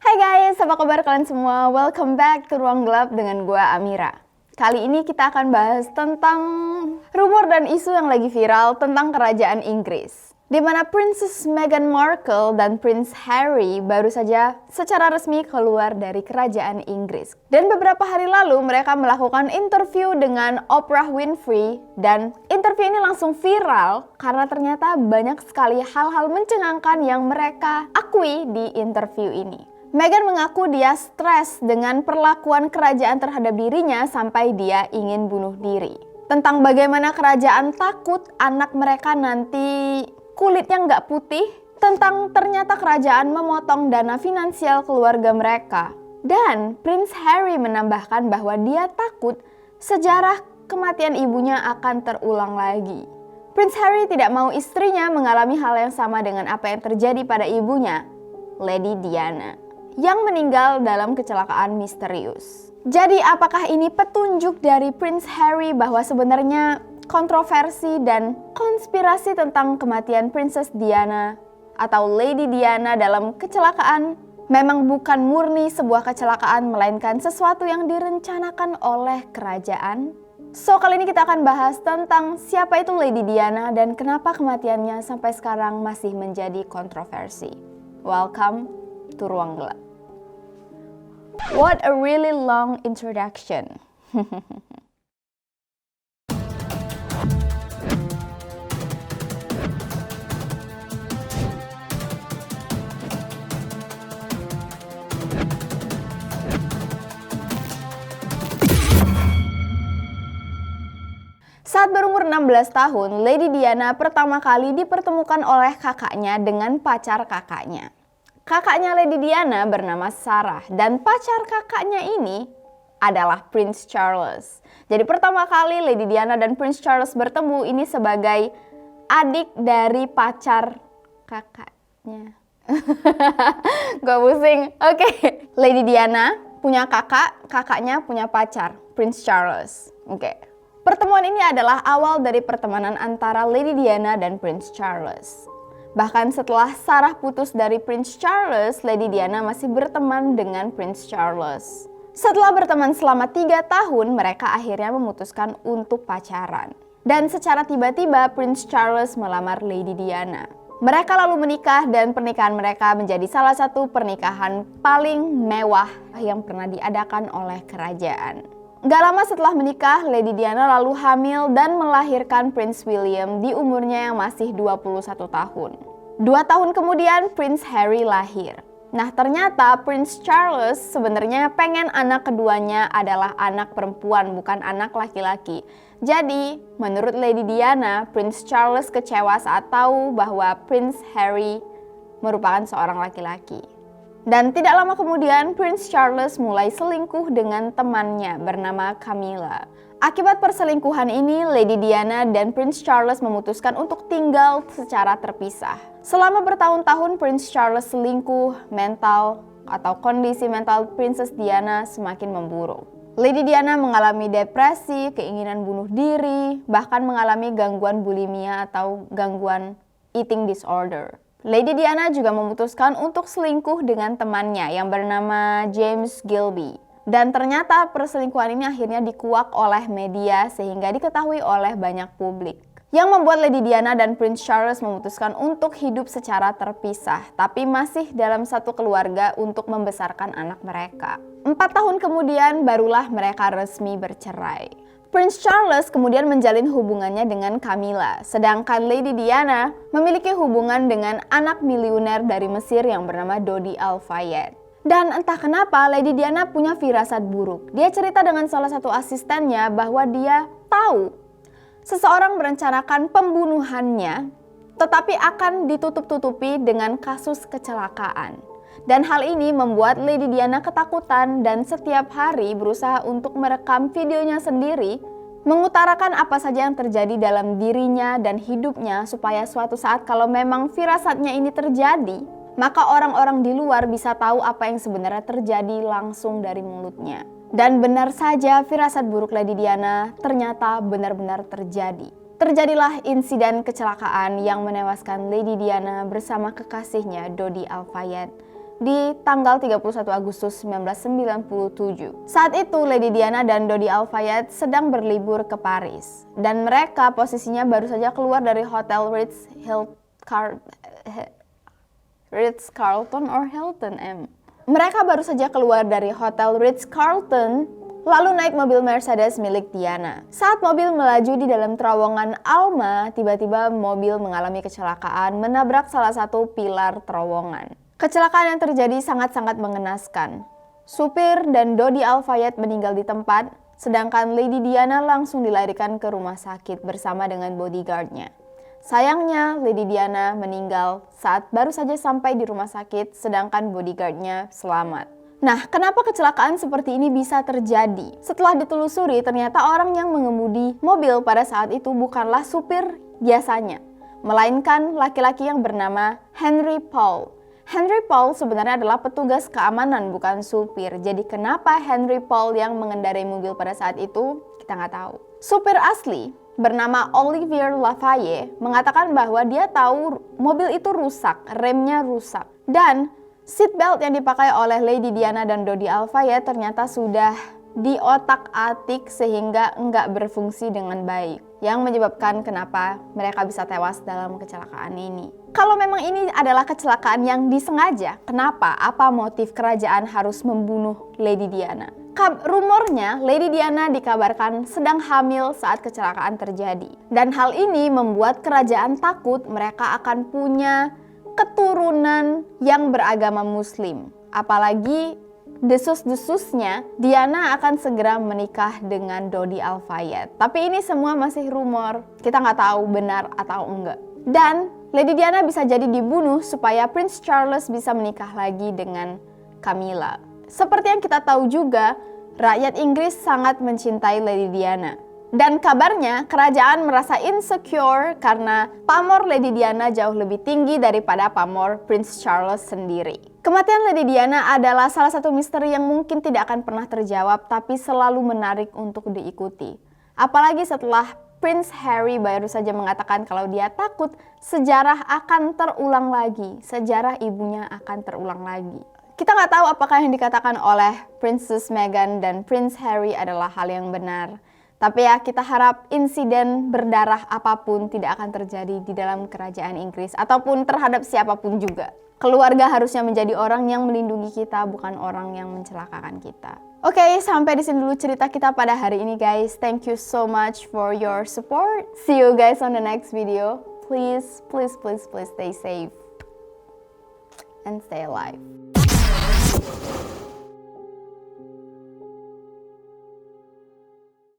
Hai guys, apa kabar kalian semua? Welcome back to Ruang Gelap dengan gua Amira. Kali ini kita akan bahas tentang rumor dan isu yang lagi viral tentang kerajaan Inggris, di mana Princess Meghan Markle dan Prince Harry baru saja secara resmi keluar dari kerajaan Inggris. Dan beberapa hari lalu mereka melakukan interview dengan Oprah Winfrey, dan interview ini langsung viral karena ternyata banyak sekali hal-hal mencengangkan yang mereka akui di interview ini. Meghan mengaku dia stres dengan perlakuan kerajaan terhadap dirinya sampai dia ingin bunuh diri. Tentang bagaimana kerajaan takut anak mereka nanti kulitnya nggak putih. Tentang ternyata kerajaan memotong dana finansial keluarga mereka. Dan Prince Harry menambahkan bahwa dia takut sejarah kematian ibunya akan terulang lagi. Prince Harry tidak mau istrinya mengalami hal yang sama dengan apa yang terjadi pada ibunya, Lady Diana, yang meninggal dalam kecelakaan misterius. Jadi apakah ini petunjuk dari Prince Harry bahwa sebenarnya kontroversi dan konspirasi tentang kematian Princess Diana atau Lady Diana dalam kecelakaan memang bukan murni sebuah kecelakaan, melainkan sesuatu yang direncanakan oleh kerajaan? So, kali ini kita akan bahas tentang siapa itu Lady Diana dan kenapa kematiannya sampai sekarang masih menjadi kontroversi. Welcome to Ruang Gelap. What a really long introduction. Saat berumur 16 tahun, Lady Diana pertama kali dipertemukan oleh kakaknya dengan pacar kakaknya. Kakaknya Lady Diana bernama Sarah dan pacar kakaknya ini adalah Prince Charles. Jadi pertama kali Lady Diana dan Prince Charles bertemu ini sebagai adik dari pacar kakaknya. Gak pusing. Oke. Lady Diana punya kakak, kakaknya punya pacar, Prince Charles. Oke. Pertemuan ini adalah awal dari pertemanan antara Lady Diana dan Prince Charles. Bahkan setelah Sarah putus dari Prince Charles, Lady Diana masih berteman dengan Prince Charles. Setelah berteman selama 3 tahun, mereka akhirnya memutuskan untuk pacaran. Dan secara tiba-tiba Prince Charles melamar Lady Diana. Mereka lalu menikah dan pernikahan mereka menjadi salah satu pernikahan paling mewah yang pernah diadakan oleh kerajaan. Gak lama setelah menikah, Lady Diana lalu hamil dan melahirkan Prince William di umurnya yang masih 21 tahun. 2 tahun kemudian Prince Harry lahir. Nah, ternyata Prince Charles sebenarnya pengen anak keduanya adalah anak perempuan, bukan anak laki-laki. Jadi, menurut Lady Diana, Prince Charles kecewa saat tahu bahwa Prince Harry merupakan seorang laki-laki. Dan tidak lama kemudian Prince Charles mulai selingkuh dengan temannya bernama Camilla. Akibat perselingkuhan ini, Lady Diana dan Prince Charles memutuskan untuk tinggal secara terpisah. Selama bertahun-tahun Prince Charles selingkuh, kondisi mental Princess Diana semakin memburuk. Lady Diana mengalami depresi, keinginan bunuh diri, bahkan mengalami gangguan bulimia atau gangguan eating disorder. Lady Diana juga memutuskan untuk selingkuh dengan temannya yang bernama James Gilby. Dan ternyata perselingkuhan ini akhirnya dikuak oleh media sehingga diketahui oleh banyak publik. Yang membuat Lady Diana dan Prince Charles memutuskan untuk hidup secara terpisah, tapi masih dalam satu keluarga untuk membesarkan anak mereka. 4 tahun kemudian barulah mereka resmi bercerai. Prince Charles kemudian menjalin hubungannya dengan Camilla, sedangkan Lady Diana memiliki hubungan dengan anak miliuner dari Mesir yang bernama Dodi Al-Fayed. Dan entah kenapa Lady Diana punya firasat buruk. Dia cerita dengan salah satu asistennya bahwa dia tahu seseorang merencanakan pembunuhannya, tetapi akan ditutup-tutupi dengan kasus kecelakaan. Dan hal ini membuat Lady Diana ketakutan dan setiap hari berusaha untuk merekam videonya sendiri, mengutarakan apa saja yang terjadi dalam dirinya dan hidupnya supaya suatu saat kalau memang firasatnya ini terjadi, maka orang-orang di luar bisa tahu apa yang sebenarnya terjadi langsung dari mulutnya. Dan benar saja firasat buruk Lady Diana ternyata benar-benar terjadi. Terjadilah insiden kecelakaan yang menewaskan Lady Diana bersama kekasihnya Dodi Al-Fayed di tanggal 31 Agustus 1997. Saat itu Lady Diana dan Dodi Al-Fayed sedang berlibur ke Paris dan mereka posisinya baru saja keluar dari Hotel Ritz-Carlton or Hilton M. Mereka baru saja keluar dari Hotel Ritz-Carlton lalu naik mobil Mercedes milik Diana. Saat mobil melaju di dalam terowongan Alma, tiba-tiba mobil mengalami kecelakaan menabrak salah satu pilar terowongan. Kecelakaan yang terjadi sangat-sangat mengenaskan. Supir dan Dodi Al-Fayed meninggal di tempat, sedangkan Lady Diana langsung dilarikan ke rumah sakit bersama dengan bodyguardnya. Sayangnya, Lady Diana meninggal saat baru saja sampai di rumah sakit, sedangkan bodyguardnya selamat. Nah, kenapa kecelakaan seperti ini bisa terjadi? Setelah ditelusuri, ternyata orang yang mengemudi mobil pada saat itu bukanlah supir biasanya, melainkan laki-laki yang bernama Henry Paul. Henry Paul sebenarnya adalah petugas keamanan, bukan supir. Jadi kenapa Henry Paul yang mengendarai mobil pada saat itu, kita nggak tahu. Supir asli bernama Olivier Lafayette mengatakan bahwa dia tahu mobil itu rusak, remnya rusak. Dan seatbelt yang dipakai oleh Lady Diana dan Dodi Al-Fayed ternyata sudah diotak-atik sehingga nggak berfungsi dengan baik, yang menyebabkan kenapa mereka bisa tewas dalam kecelakaan ini. Kalau memang ini adalah kecelakaan yang disengaja, kenapa? Apa motif kerajaan harus membunuh Lady Diana? Rumornya Lady Diana dikabarkan sedang hamil saat kecelakaan terjadi. Dan hal ini membuat kerajaan takut mereka akan punya keturunan yang beragama Muslim. Apalagi desus-desusnya Diana akan segera menikah dengan Dodi Al-Fayed. Tapi ini semua masih rumor, kita nggak tahu benar atau enggak. Dan Lady Diana bisa jadi dibunuh supaya Prince Charles bisa menikah lagi dengan Camilla. Seperti yang kita tahu juga, rakyat Inggris sangat mencintai Lady Diana. Dan kabarnya kerajaan merasa insecure karena pamor Lady Diana jauh lebih tinggi daripada pamor Prince Charles sendiri. Kematian Lady Diana adalah salah satu misteri yang mungkin tidak akan pernah terjawab tapi selalu menarik untuk diikuti. Apalagi setelah Prince Harry baru saja mengatakan kalau dia takut sejarah akan terulang lagi, sejarah ibunya akan terulang lagi. Kita nggak tahu apakah yang dikatakan oleh Princess Meghan dan Prince Harry adalah hal yang benar. Tapi ya kita harap insiden berdarah apapun tidak akan terjadi di dalam kerajaan Inggris ataupun terhadap siapapun juga. Keluarga harusnya menjadi orang yang melindungi kita, bukan orang yang mencelakakan kita. Oke, sampai di sini dulu cerita kita pada hari ini guys. Thank you so much for your support. See you guys on the next video. Please stay safe and stay alive.